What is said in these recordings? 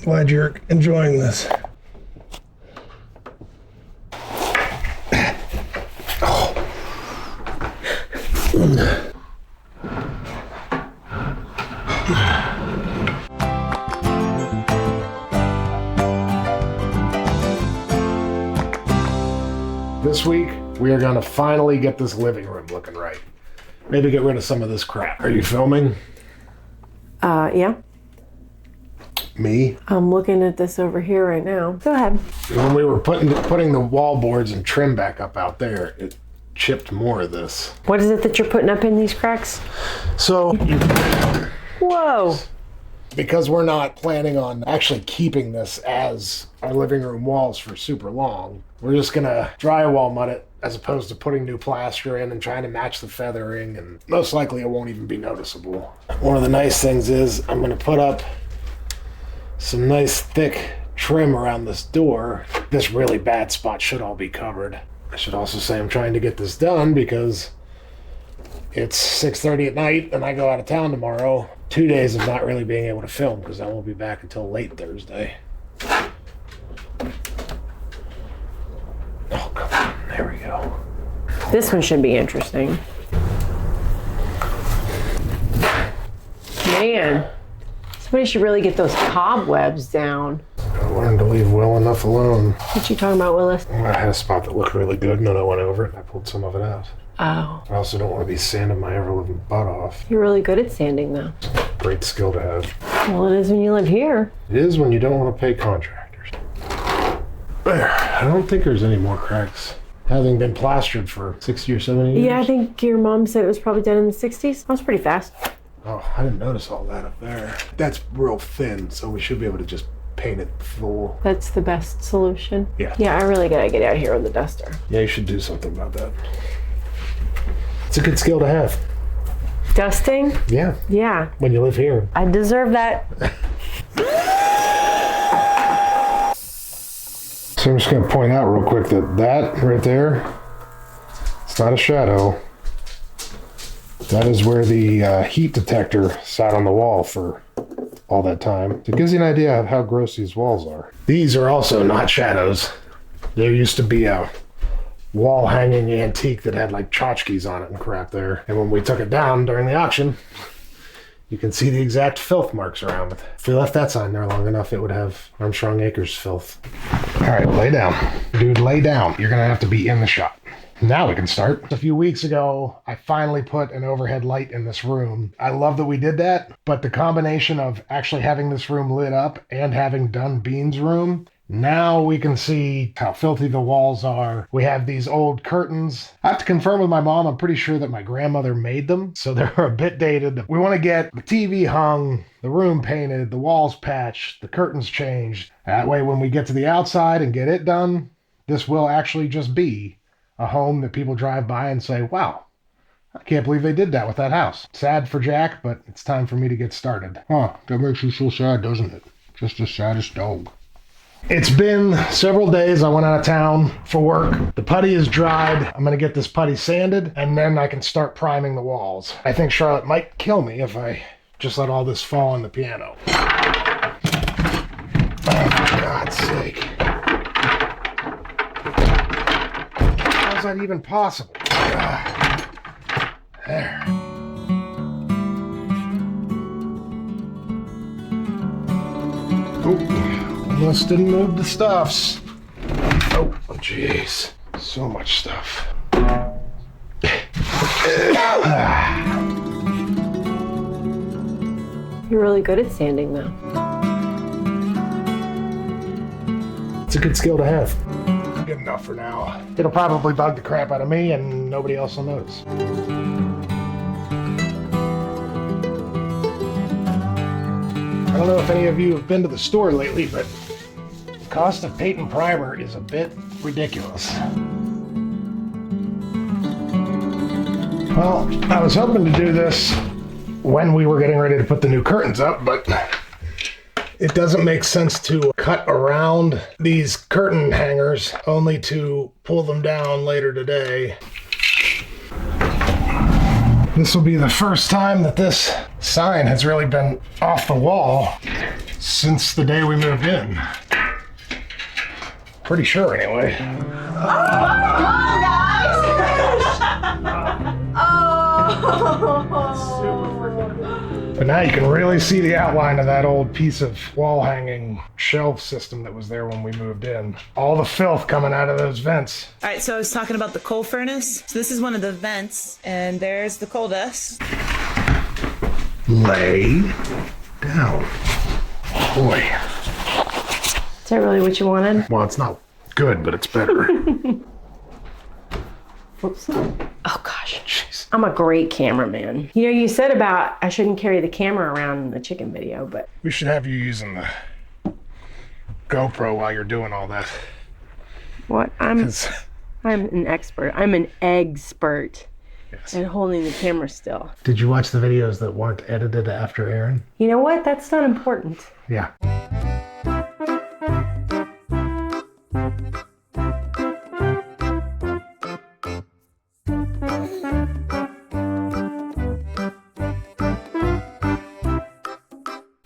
Glad you're enjoying this. This week, we are gonna finally get this living room looking right. Maybe get rid of some of this crap. Are you filming? Yeah. Me? I'm looking at this over here right now. Go ahead. When we were putting the wall boards and trim back up out there, it chipped more of this. What is it that you're putting up in these cracks? So, Whoa. because we're not planning on actually keeping this as our living room walls for super long, we're just gonna drywall mud it as opposed to putting new plaster in and trying to match the feathering, and most likely it won't even be noticeable. One of the nice things is I'm gonna put up some nice thick trim around this door. This really bad spot should all be covered. I should also say I'm trying to get this done because it's 6:30 at night and I go out of town tomorrow. 2 days of not really being able to film because I won't be back until late Thursday. Oh, come on. There we go. This one should be interesting. Man, somebody should really get those cobwebs down. I learned to leave well enough alone. What you talking about, Willis? I had a spot that looked really good and then I went over it and I pulled some of it out. Oh. I also don't want to be sanding my ever-living butt off. You're really good at sanding, though. Great skill to have. Well, it is when you live here. It is when you don't want to pay contractors. There. I don't think there's any more cracks. Having been plastered for 60 or 70 years. Yeah, I think your mom said it was probably done in the 60s. That was pretty fast. Oh, I didn't notice all that up there. That's real thin, so we should be able to just paint it full. That's the best solution. Yeah. Yeah, I really gotta get out here with the duster. Yeah, you should do something about that. It's a good skill to have. Dusting? Yeah, Yeah. when you live here. I deserve that. So I'm just going to point out real quick that right there, it's not a shadow. That is where the heat detector sat on the wall for all that time. It gives you an idea of how gross these walls are. These are also not shadows. There used to be a wall hanging antique that had like tchotchkes on it and crap there. And when we took it down during the auction, you can see the exact filth marks around it. If we left that sign there long enough, it would have Armstrong Acres filth. All right, lay down. Dude, lay down. You're gonna have to be in the shot. Now we can start. A few weeks ago, I finally put an overhead light in this room. I love that we did that, but the combination of actually having this room lit up and having done Bean's room, now we can see how filthy the walls are. We have these old curtains. I have to confirm with my mom. I'm pretty sure that my grandmother made them, so they're a bit dated. We want to get the TV hung, the room painted, the walls patched, the curtains changed. That way when we get to the outside and get it done, this will actually just be a home that people drive by and say, wow, I can't believe they did that with that house. Sad for Jack, but it's time for me to get started. Huh, that makes you so sad, doesn't it? Just the saddest dog. It's been several days. I went out of town for work. The putty is dried. I'm gonna get this putty sanded and then I can start priming the walls. I think Charlotte might kill me if I just let all this fall on the piano. Oh, for God's sake. How's that even possible? There. Oop. Almost didn't move the stuffs. Oh, jeez. So much stuff. You're really good at sanding, though. It's a good skill to have. Good enough for now. It'll probably bug the crap out of me and nobody else will notice. I don't know if any of you have been to the store lately, but the cost of paint and primer is a bit ridiculous. Well, I was hoping to do this when we were getting ready to put the new curtains up, but it doesn't make sense to cut around these curtain hangers only to pull them down later today. This will be the first time that this sign has really been off the wall since the day we moved in. Pretty sure, anyway. But now you can really see the outline of that old piece of wall hanging shelf system that was there when we moved in. All the filth coming out of those vents. All right, so I was talking about the coal furnace. So this is one of the vents, and there's the coal dust. Lay down. Boy. Is that really what you wanted? Well, it's not good, but it's better. Oops. Oh gosh. Jeez. I'm a great cameraman. You know, you said about I shouldn't carry the camera around in the chicken video, but We should have you using the GoPro while you're doing all that. what? I'm an expert. I'm an expert Yes. at holding the camera still. Did you watch the videos that weren't edited after Aaron? You know what? That's not important. Yeah.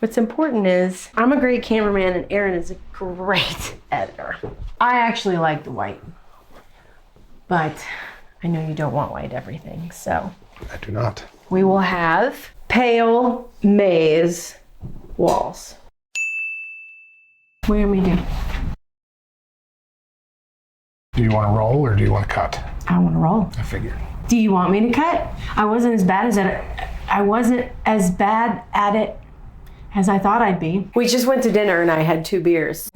What's important is I'm a great cameraman and Aaron is a great editor. I actually like the white, but I know you don't want white everything, so I do not. we will have pale maize walls. What do you want me to do? Do you want to roll or do you want to cut? I want to roll. I figured. Do you want me to cut? I wasn't as bad at it as I thought I'd be. We just went to dinner and I had 2 beers.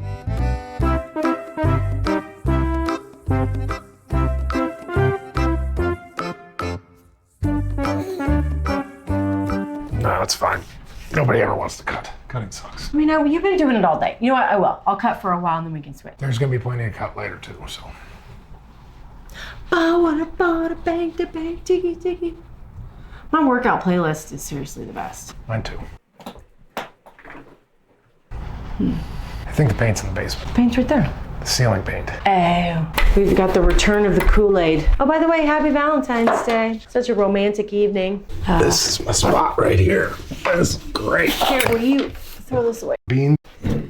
No, that's fine. Nobody ever wants to cut. Cutting sucks. I mean, you've been doing it all day. You know what? I will. I'll cut for a while and then we can switch. There's going to be plenty of cut later too, so. Bang, diggy, diggy. My workout playlist is seriously the best. Mine too. I think the paint's in the basement. Paint's right there. The ceiling paint. Oh, we've got the return of the Kool-Aid. Oh, by the way, happy Valentine's Day. Such a romantic evening. This is my spot right here. This is great. Here, will you throw this away? Bean.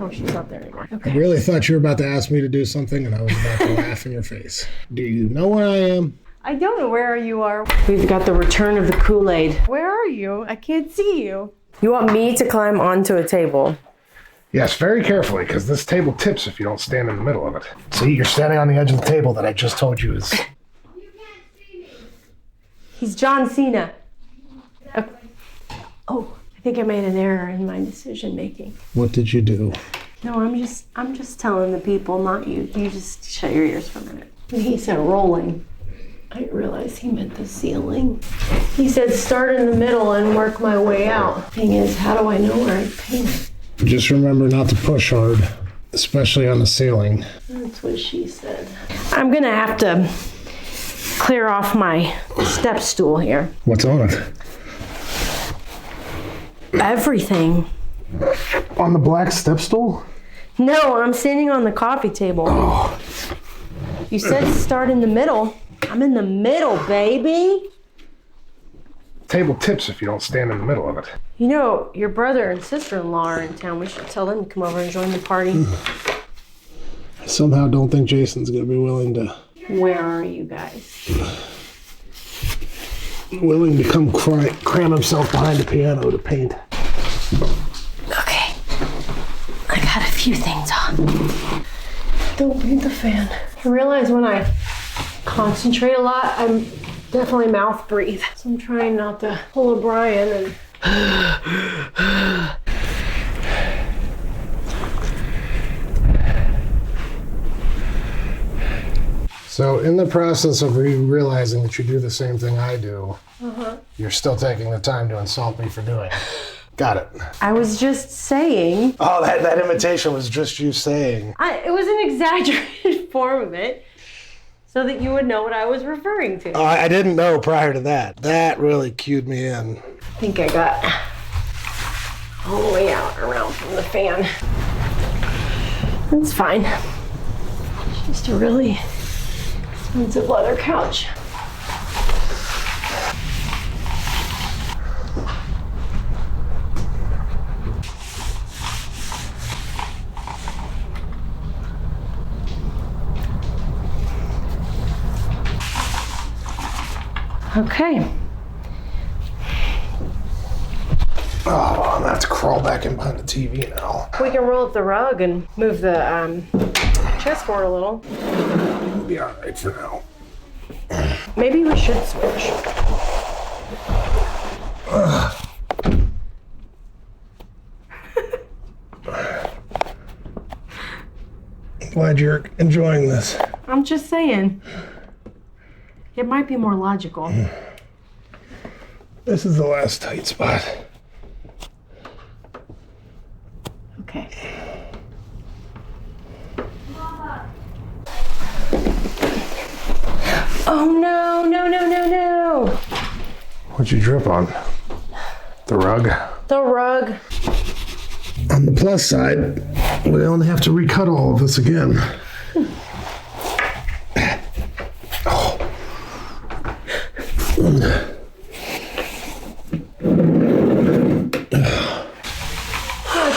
Oh, she's not there anymore. I Okay. really thought you were about to ask me to do something and I was about to laugh in your face. Do you know where I am? I don't know where you are. We've got the return of the Kool-Aid. Where are you? I can't see you. You want me to climb onto a table? Yes, very carefully, because this table tips if you don't stand in the middle of it. See, you're standing on the edge of the table that I just told you is... He's John Cena. Oh, I think I made an error in my decision making. What did you do? No, I'm just telling the people, not you. You just shut your ears for a minute. When he said rolling, I didn't realize he meant the ceiling. He said start in the middle and work my way out. Thing is, how do I know where I paint? Just remember not to push hard, especially on the ceiling. That's what she said. I'm gonna have to clear off my step stool here. What's on it? Everything. On the black step stool? No, I'm standing on the coffee table. Oh. You said start in the middle. I'm in the middle, baby. Table tips if you don't stand in the middle of it. You know, your brother and sister-in-law are in town. We should tell them to come over and join the party. I somehow don't think Jason's going to be willing to Where are you guys? come cram himself behind the piano to paint. Okay. I got a few things on. Don't beat the fan. I realize when I concentrate a lot, I'm definitely mouth breathe. So I'm trying not to pull a Brian and So in the process of realizing that you do the same thing I do, you're still taking the time to insult me for doing it. Got it. I was just saying. Oh, that imitation was just you saying. It was an exaggerated form of it so that you would know what I was referring to. Oh, I didn't know prior to that. That really cued me in. I think I got all the way out around from the fan. That's fine. It's just a really expensive leather couch. Okay. Oh, well, I'm gonna have to crawl back in behind the TV now. We can roll up the rug and move the chessboard a little. It'll be all right for now. Maybe we should switch. Glad you're enjoying this. I'm just saying. It might be more logical. This is the last tight spot. Okay. Oh no, no, no, no, no. What'd you drip on? The rug? The rug. On the plus side, we only have to recut all of this again.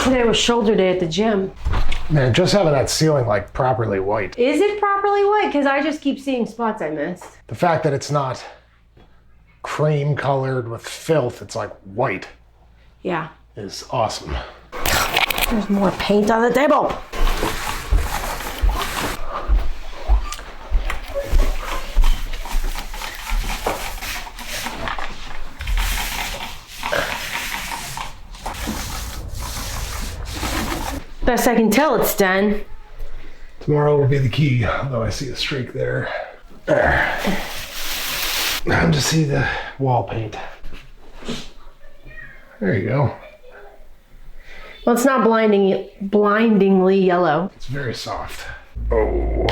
Today was shoulder day at the gym. Man, just having that ceiling like properly white. Is it properly white? Because I just keep seeing spots I missed. The fact that it's not cream colored with filth, it's like white, Yeah. is awesome. There's more paint on the table. Best I can tell, it's done. Tomorrow will be the key, although I see a streak there. There. Time to see the wall paint. There you go. Well, it's not blindingly yellow. It's very soft. Oh.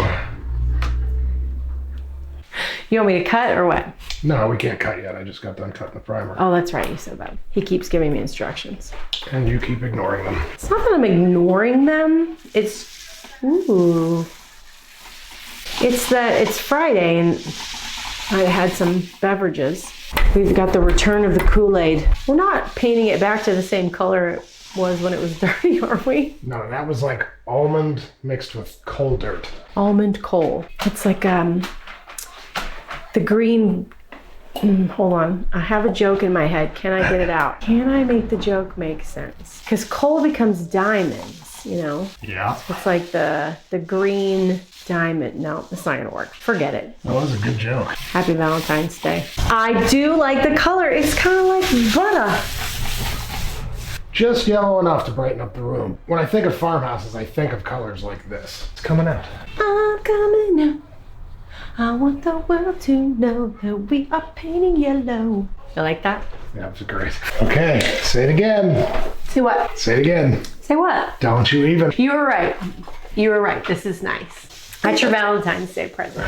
You want me to cut or what? No, we can't cut yet. I just got done cutting the primer. Oh, that's right, you said that. He keeps giving me instructions. And you keep ignoring them. It's not that I'm ignoring them. It's, ooh. It's that it's Friday and I had some beverages. We've got the return of the Kool-Aid. We're not painting it back to the same color it was when it was dirty, are we? No, that was like almond mixed with coal dirt. Almond coal. It's like the green. Hold on. I have a joke in my head. Can I get it out? Can I make the joke make sense? Because coal becomes diamonds, you know? Yeah. It's like the green diamond. No, it's not gonna work. Forget it. That was a good joke. Happy Valentine's Day. I do like the color. It's kind of like butter. Just yellow enough to brighten up the room. When I think of farmhouses, I think of colors like this. It's coming out. I'm coming out. I want the world to know that we are painting yellow. You like that? Yeah, it's great. Okay, say it again. Say what? Say it again. Say what? Don't you even. You were right. You were right. This is nice. That's your Valentine's Day present.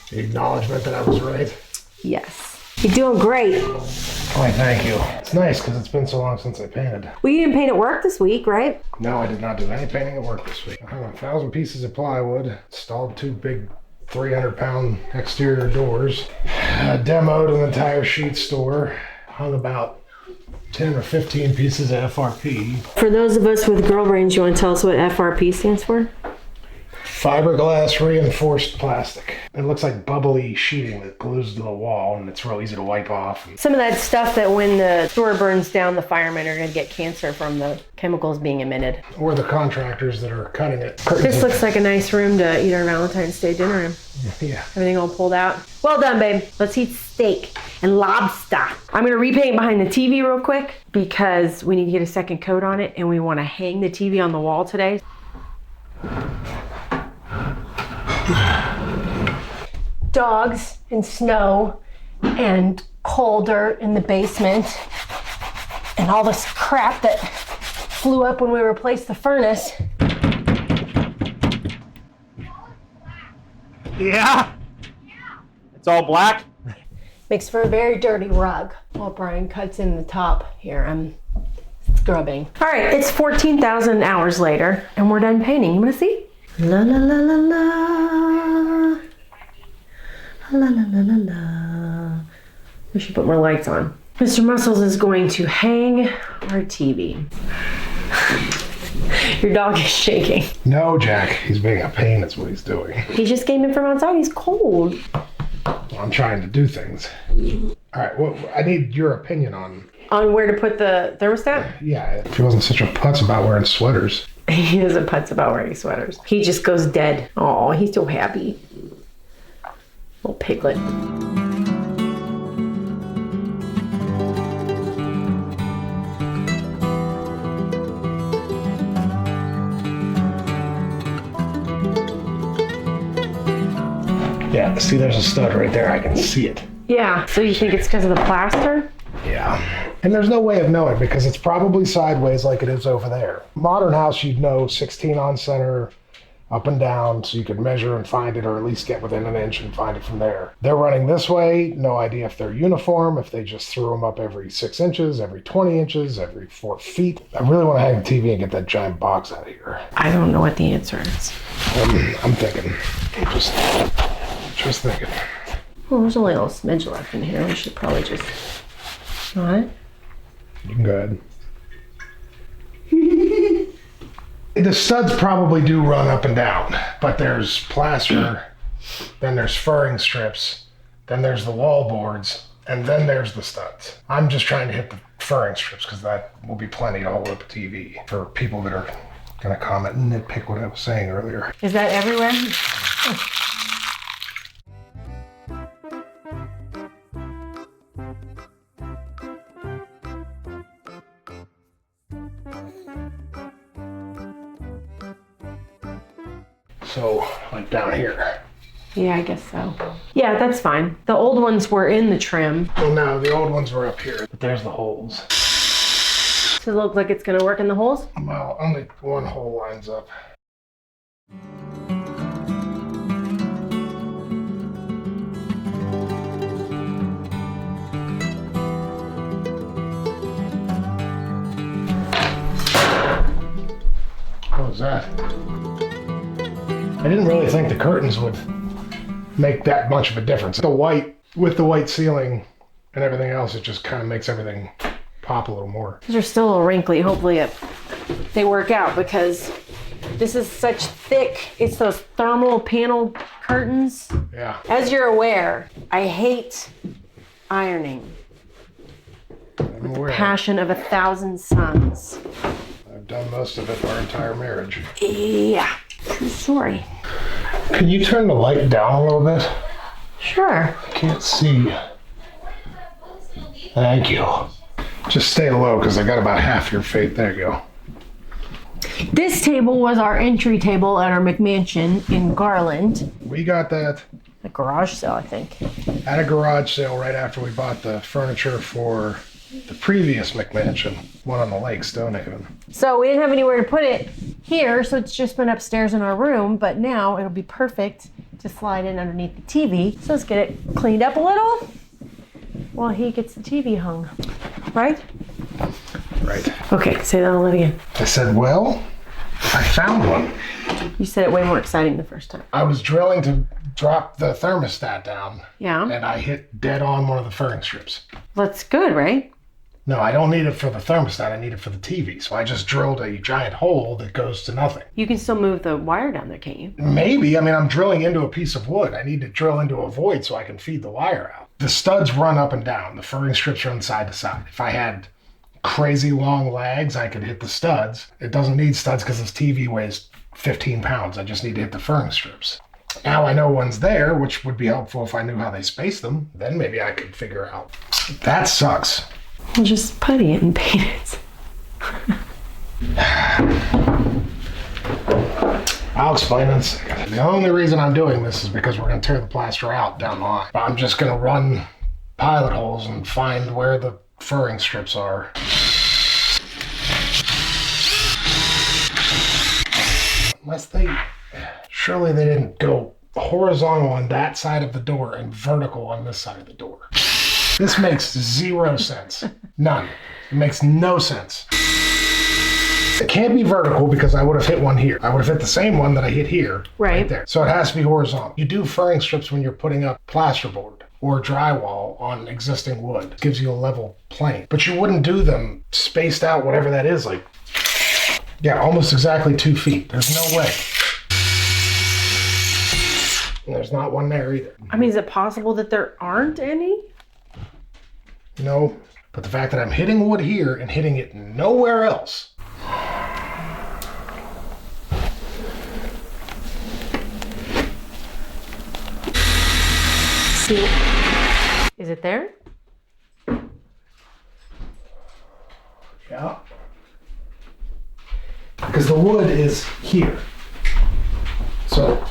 The acknowledgement that I was right. Yes. You're doing great. Why, thank you. It's nice because it's been so long since I painted. Well, you didn't paint at work this week, right? No, I did not do any painting at work this week. I hung 1,000 pieces of plywood, installed 2 big 300-pound exterior doors, demoed an entire sheet store, hung about 10 or 15 pieces of FRP. For those of us with girl brains, you want to tell us what FRP stands for? Fiberglass reinforced plastic. It looks like bubbly sheeting that glues to the wall, and it's real easy to wipe off. Some of that stuff that when the store burns down, the firemen are going to get cancer from the chemicals being emitted. Or the contractors that are cutting it. This looks like a nice room to eat our Valentine's Day dinner in. Yeah. Everything all pulled out. Well done, babe. Let's eat steak and lobster. I'm going to repaint behind the TV real quick because we need to get a second coat on it and we want to hang the TV on the wall today. Dogs and snow and coal dirt in the basement and all this crap that flew up when we replaced the furnace. Yeah? It's all black? Makes for a very dirty rug while Brian cuts in the top. Here, I'm scrubbing. All right, it's 14,000 hours later and we're done painting. You wanna see? La la la la la. La la la la la. We should put more lights on. Mr. Muscles is going to hang our TV. Your dog is shaking. No, Jack. He's being a pain, is what he's doing. He just came in from outside. He's cold. I'm trying to do things. All right, well, I need your opinion on... On where to put the thermostat? Yeah, if he wasn't such a putz about wearing sweaters. He isn't putz about wearing sweaters. He just goes dead. Oh, he's so happy. Little piglet. Yeah, see, there's a stud right there. I can see it. Yeah, so you think it's because of the plaster? Yeah. And there's no way of knowing because it's probably sideways like it is over there. Modern house, you'd know 16 on center, up and down, so you could measure and find it, or at least get within an inch and find it from there. They're running this way. No idea if they're uniform, if they just threw them up every 6 inches, every 20 inches, every 4 feet. I really want to hang the TV and get that giant box out of here. I don't know what the answer is. I'm thinking. Just thinking. Well, there's only a little smidge left in here. We should probably just... Not it? You can go ahead. The studs probably do run up and down, but there's plaster, then there's furring strips, then there's the wall boards, and then there's the studs. I'm just trying to hit the furring strips because that will be plenty to hold up a TV for people that are going to comment and nitpick what I was saying earlier. Is that everywhere? So, like down here. Yeah, I guess so. Yeah, that's fine. The old ones were in the trim. Well, no, the old ones were up here, but there's the holes. Does it look like it's going to work in the holes? Well, only one hole lines up. What was that? I didn't really think the curtains would make that much of a difference. The white, with the white ceiling and everything else, it just kind of makes everything pop a little more. These are still a little wrinkly. Hopefully they work out because this is such thick. It's those thermal panel curtains. Yeah. As you're aware, I hate ironing. I'm aware. Passion of 1,000 suns. I've done most of it our entire marriage. Yeah, true story. Can you turn the light down a little bit? Sure. I can't see. Thank you. Just stay low because I got about half your face. There you go. This table was our entry table at our McMansion in Garland. We got that A garage sale, I think. at a garage sale right after we bought the furniture for the previous McMansion, one on the lake, Stonehaven. So we didn't have anywhere to put it here, so it's just been upstairs in our room, but now it'll be perfect to slide in underneath the TV. So let's get it cleaned up a little while he gets the TV hung. Right? Right. Okay, say that all again. I said, well, I found one. You said it way more exciting the first time. I was drilling to drop the thermostat down, Yeah. and I hit dead on one of the furring strips. That's good, right? No, I don't need it for the thermostat. I need it for the TV. So I just drilled a giant hole that goes to nothing. You can still move the wire down there, can't you? Maybe. I mean, I'm drilling into a piece of wood. I need to drill into a void so I can feed the wire out. The studs run up and down. The furring strips run side to side. If I had crazy long legs, I could hit the studs. It doesn't need studs because this TV weighs 15 pounds. I just need to hit the furring strips. Now I know one's there, which would be helpful if I knew how they space them. Then maybe I could figure out. That sucks. We'll just putty it and paint it. I'll explain in a second. The only reason I'm doing this is because we're going to tear the plaster out down the line. I'm just going to run pilot holes and find where the furring strips are. Unless surely they didn't go horizontal on that side of the door and vertical on this side of the door. This makes zero sense. None. It makes no sense. It can't be vertical because I would have hit one here. I would have hit the same one that I hit here. Right. There. So it has to be horizontal. You do furring strips when you're putting up plasterboard or drywall on existing wood. It gives you a level plane. But you wouldn't do them spaced out, whatever that is, like, yeah, almost exactly 2 feet. There's no way. And there's not one there either. I mean, is it possible that there aren't any? No, but the fact that I'm hitting wood here and hitting it nowhere else. See, is it there? Yeah. Because the wood is here. So,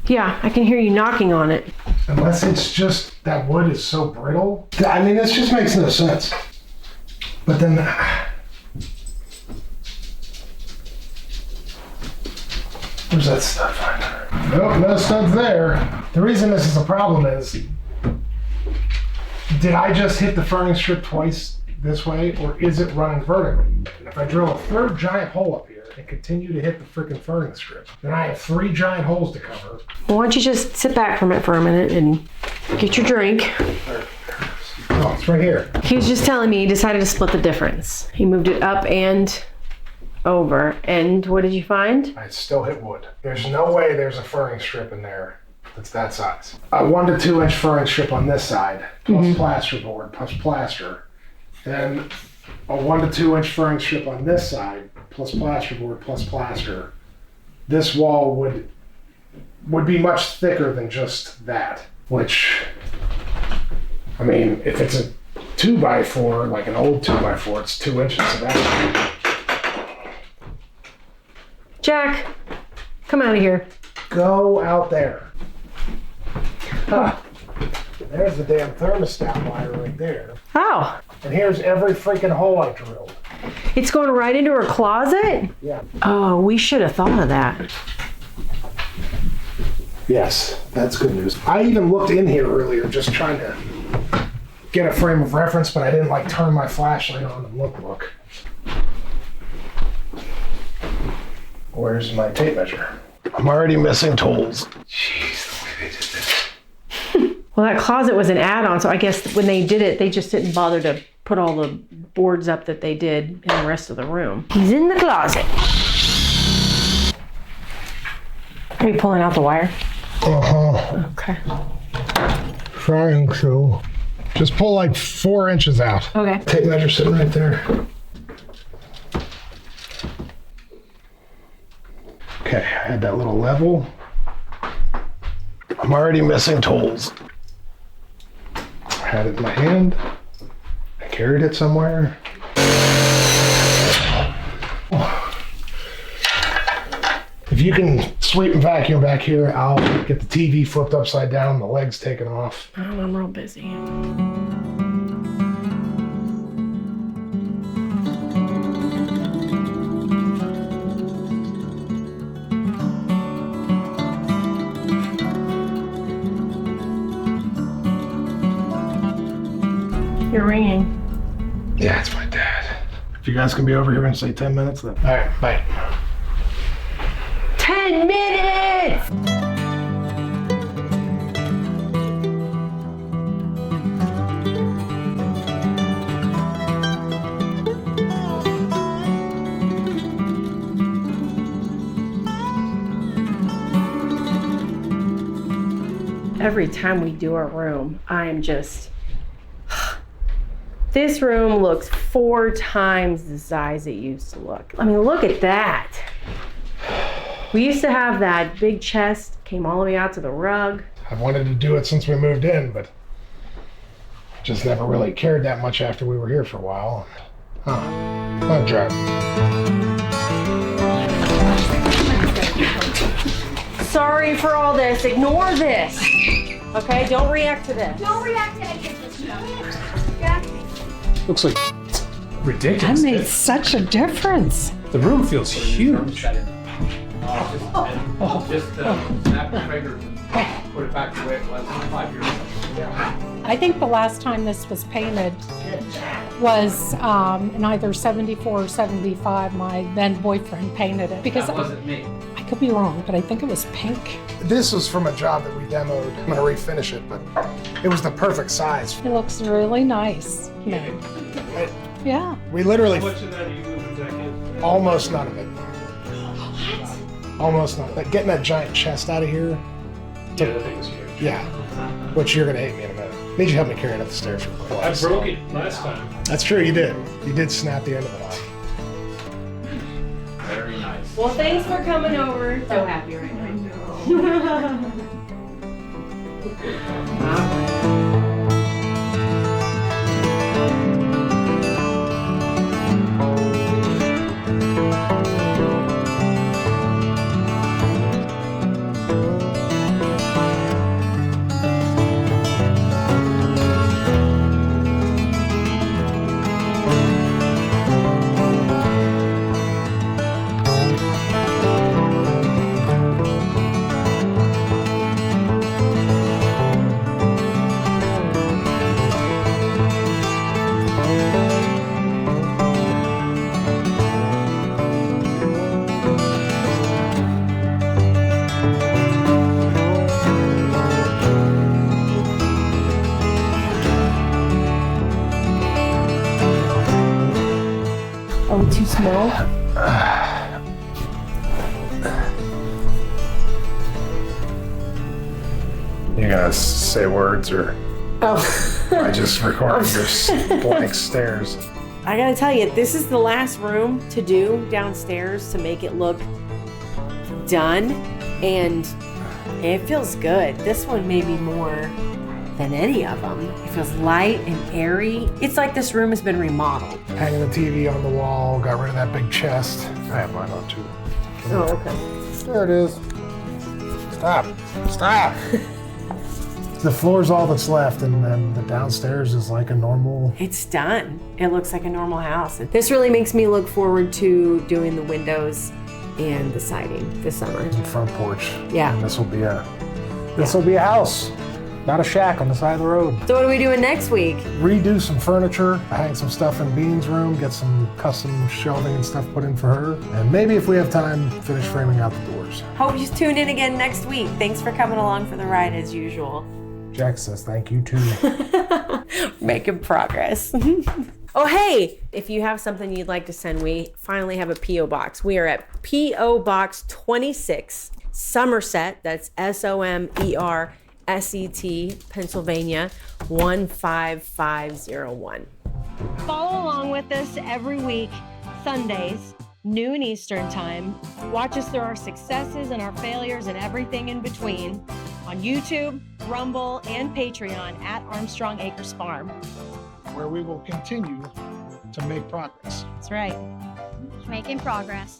Yeah, I can hear you knocking on it. unless it's just that wood is so brittle. I mean, this just makes no sense. But then, where's that stud finder? Nope, no studs there. The reason this is a problem is, did I just hit the furring strip twice this way, or is it running vertically? And if I drill a third giant hole up here and continue to hit the freaking furring strip, then I have 3 giant holes to cover. Well, why don't you just sit back from it for a minute and get your drink? Oh, it's right here. He was just telling me he decided to split the difference. He moved it up and over. And what did you find? I still hit wood. There's no way there's a furring strip in there that's that size. A 1 to 2 inch furring strip on this side, plus plasterboard, plus plaster. Then a 1 to 2 inch furring strip on this side, plus plasterboard, plus plaster. This wall would be much thicker than just that. Which, I mean, if it's a 2x4, like an old 2x4, it's 2 inches of that. Jack, come out of here. Go out there. There's the damn thermostat wire right there. Oh, And here's every freaking hole I drilled. it's going right into her closet? Yeah. Oh, we should have thought of that. Yes, that's good news. I even looked in here earlier just trying to get a frame of reference, but I didn't like turn my flashlight on and look. Where's my tape measure? I'm already missing tools. Jeez, the way they did this. Well, that closet was an add-on, so I guess when they did it, they just didn't bother to put all the boards up that they did in the rest of the room. He's in the closet. Are you pulling out the wire? Uh-huh. Okay. Trying to. Just pull like 4 inches out. Okay. Tape measure sitting right there. Okay, I had that little level. I'm already missing tools. I had it in my hand. I carried it somewhere. If you can sweep and vacuum back here, I'll get the TV flipped upside down, the legs taken off. Oh, I'm real busy. You're ringing. Yeah, it's my dad. If you guys can be over here in say 10 minutes, then. All right, bye. 10 minutes! Every time we do our room, I am just... This room looks 4 times the size it used to look. I mean, look at that. We used to have that big chest, came all the way out to the rug. I've wanted to do it since we moved in, but just never really cared that much after we were here for a while. Not drive. Sorry for all this. Ignore this. Okay, don't react to this. Don't react to any of this stuff. Yeah. Looks like it's ridiculous. That made such a difference. The room feels huge. Just snap your fingers and put it back the way it was 5 years ago. I think the last time this was painted was in either 74 or 75. My then boyfriend painted it because That wasn't me. I could be wrong, but I think it was pink. This was from a job that we demoed. I'm gonna refinish it, but it was the perfect size. It looks really nice. Yeah. We literally, How much of that are you moving back in? almost none of it. Almost none. Like getting that giant chest out of here Yeah, that thing was huge. Yeah. Which you're gonna hate me in a minute. Need you to help me carry it up the stairs real quick. I broke it last time. That's true, you did. You did snap the end of it off. Very nice. Well, thanks for coming over. So happy right now. Oh, too small? You gonna say words or Oh. I just recorded your blank stares? I gotta tell you, this is the last room to do downstairs to make it look done, and it feels good. This one may be more than any of them. It feels light and airy. It's like this room has been remodeled. Hanging the TV on the wall, got rid of that big chest. I have mine on too. Oh, okay. There it is. Stop. Stop. The floor's all that's left, and then the downstairs is like a normal. It's done. It looks like a normal house. This really makes me look forward to doing the windows and the siding this summer. Front porch. Yeah. And this will be a house, not a shack on the side of the road. So what are we doing next week? Redo some furniture, hang some stuff in Bean's room, get some custom shelving and stuff put in for her, and maybe if we have time, finish framing out the doors. Hope you tune in again next week. Thanks for coming along for the ride as usual. Jack says thank you too. Making progress. Oh, hey, if you have something you'd like to send, we finally have a P.O. Box. We are at P.O. Box 26, Somerset, that's SOMERSET, Pennsylvania, 15501. Follow along with us every week, Sundays, noon Eastern time. Watch us through our successes and our failures and everything in between on YouTube, Rumble, and Patreon at Armstrong Acres Farm. Where we will continue to make progress. That's right. Making progress.